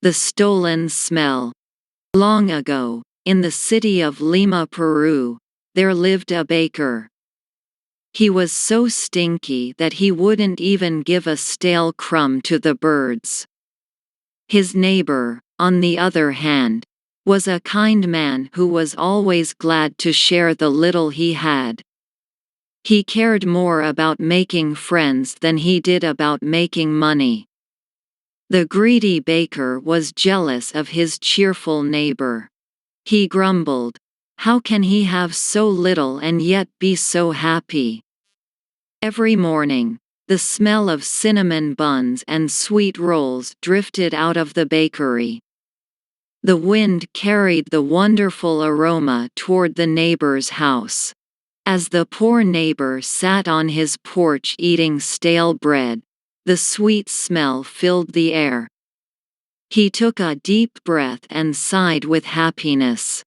The stolen smell. Long ago, in the city of Lima, Peru, there lived a baker. He was so stinky that he wouldn't even give a stale crumb to the birds. His neighbor, on the other hand, was a kind man who was always glad to share the little he had. He cared more about making friends than he did about making money. The greedy baker was jealous of his cheerful neighbor. He grumbled, "How can he have so little and yet be so happy?" Every morning, the smell of cinnamon buns and sweet rolls drifted out of the bakery. The wind carried the wonderful aroma toward the neighbor's house. As the poor neighbor sat on his porch eating stale bread, the sweet smell filled the air. He took a deep breath and sighed with happiness.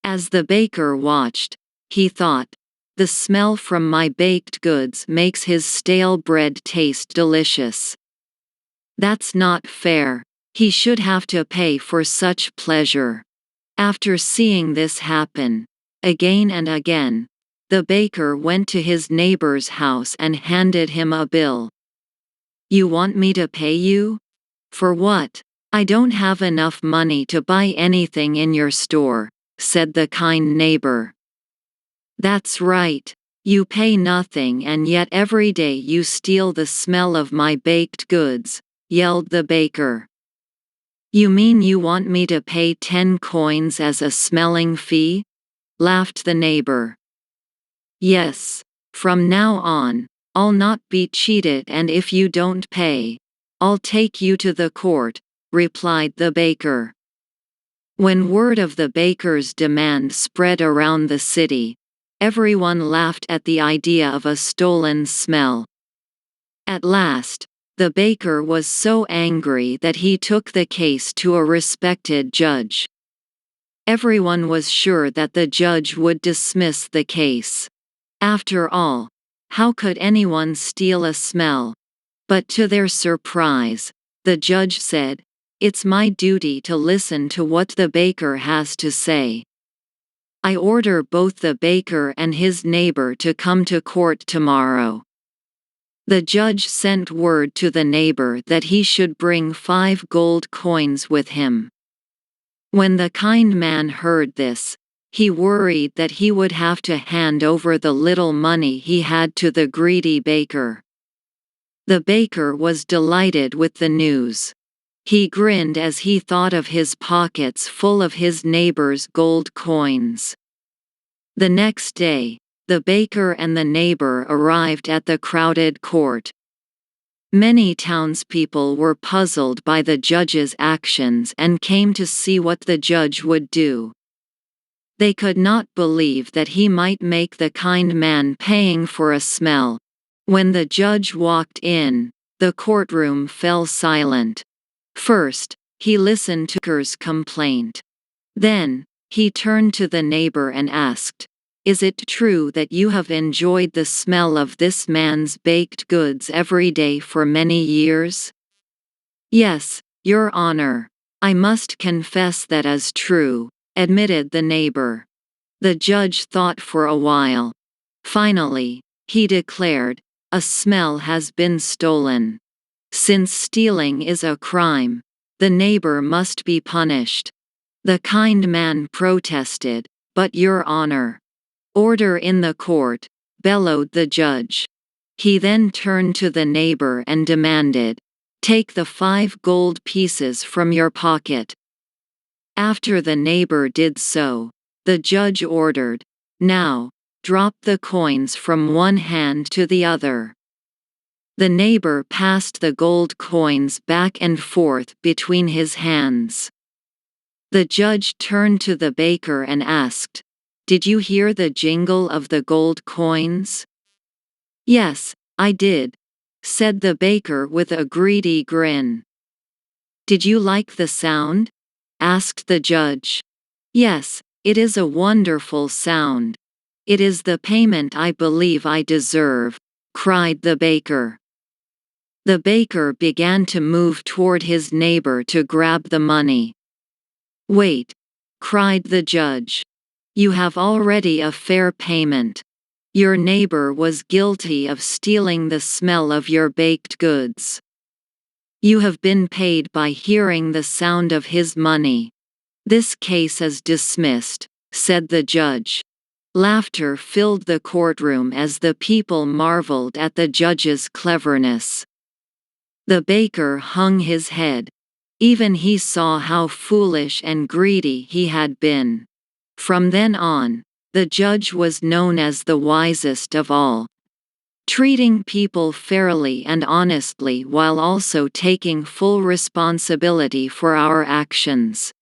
As the baker watched, he thought, "The smell from my baked goods makes his stale bread taste delicious. That's not fair. He should have to pay for such pleasure." After seeing this happen, again and again, the baker went to his neighbor's house and handed him a bill. "You want me to pay you? For what? I don't have enough money to buy anything in your store," said the kind neighbor. "That's right. You pay nothing and yet every day you steal the smell of my baked goods," yelled the baker. "You mean you want me to pay 10 coins as a smelling fee?" laughed the neighbor. "Yes. From now on, I'll not be cheated, and if you don't pay, I'll take you to the court," replied the baker. When word of the baker's demand spread around the city, everyone laughed at the idea of a stolen smell. At last, the baker was so angry that he took the case to a respected judge. Everyone was sure that the judge would dismiss the case. After all, how could anyone steal a smell? But to their surprise, the judge said, "It's my duty to listen to what the baker has to say. I order both the baker and his neighbor to come to court tomorrow." The judge sent word to the neighbor that he should bring 5 gold coins with him. When the kind man heard this, he worried that he would have to hand over the little money he had to the greedy baker. The baker was delighted with the news. He grinned as he thought of his pockets full of his neighbor's gold coins. The next day, the baker and the neighbor arrived at the crowded court. Many townspeople were puzzled by the judge's actions and came to see what the judge would do. They could not believe that he might make the kind man paying for a smell. When the judge walked in, the courtroom fell silent. First, he listened to the baker's complaint. Then, he turned to the neighbor and asked, "Is it true that you have enjoyed the smell of this man's baked goods every day for many years?" "Yes, Your Honor. I must confess that is true," admitted the neighbor. The judge thought for a while. Finally, he declared, "A smell has been stolen. Since stealing is a crime, the neighbor must be punished." The kind man protested, "But Your Honor." "Order in the court," bellowed the judge. He then turned to the neighbor and demanded, "Take the 5 gold pieces from your pocket." After the neighbor did so, the judge ordered, "Now, drop the coins from one hand to the other." The neighbor passed the gold coins back and forth between his hands. The judge turned to the baker and asked, "Did you hear the jingle of the gold coins?" "Yes, I did," said the baker with a greedy grin. "Did you like the sound?" asked the judge. "Yes, it is a wonderful sound. It is the payment I believe I deserve," cried the baker. The baker began to move toward his neighbor to grab the money. "Wait!" cried the judge. "You have already a fair payment. Your neighbor was guilty of stealing the smell of your baked goods. You have been paid by hearing the sound of his money. This case is dismissed," said the judge. Laughter filled the courtroom as the people marveled at the judge's cleverness. The baker hung his head. Even he saw how foolish and greedy he had been. From then on, the judge was known as the wisest of all, treating people fairly and honestly while also taking full responsibility for our actions.